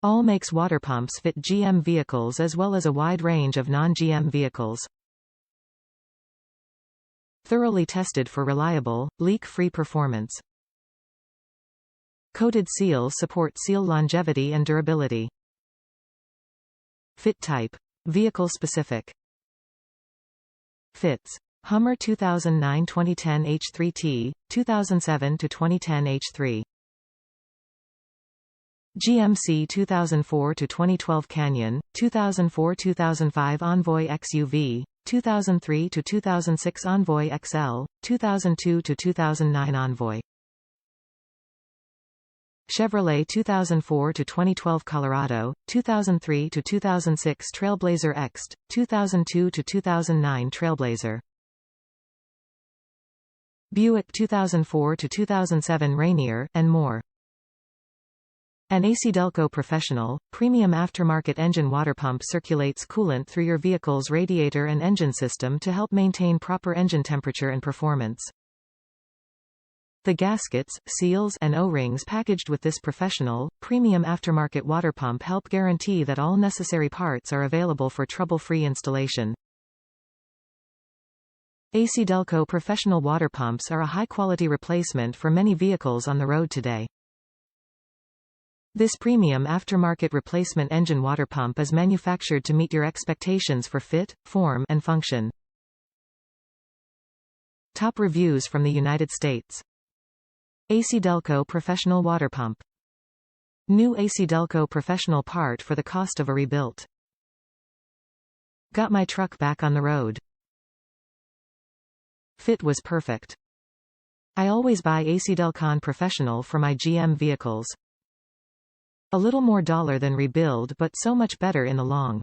All makes water pumps fit GM vehicles as well as a wide range of non-GM vehicles. Thoroughly tested for reliable, leak-free performance. Coated seals support seal longevity and durability. Fit type. Vehicle specific. Fits. Hummer 2009-2010 H3T, 2007-2010 H3. GMC 2004-2012 Canyon, 2004-2005 Envoy XUV, 2003-2006 Envoy XL, 2002-2009 Envoy. Chevrolet 2004-2012 Colorado, 2003-2006 Trailblazer X, 2002-2009 Trailblazer. Buick 2004-2007 Rainier, and more. An ACDelco Professional, premium aftermarket engine water pump circulates coolant through your vehicle's radiator and engine system to help maintain proper engine temperature and performance. The gaskets, seals, and O-rings packaged with this professional, premium aftermarket water pump help guarantee that all necessary parts are available for trouble-free installation. ACDelco Professional Water Pumps are a high-quality replacement for many vehicles on the road today. This premium aftermarket replacement engine water pump is manufactured to meet your expectations for fit, form, and function. Top reviews from the United States. ACDelco Professional Water Pump. New ACDelco Professional part for the cost of a rebuilt. Got my truck back on the road. Fit was perfect. I always buy ACDelco Professional for my GM vehicles. A little more dollar than rebuild, but so much better in the long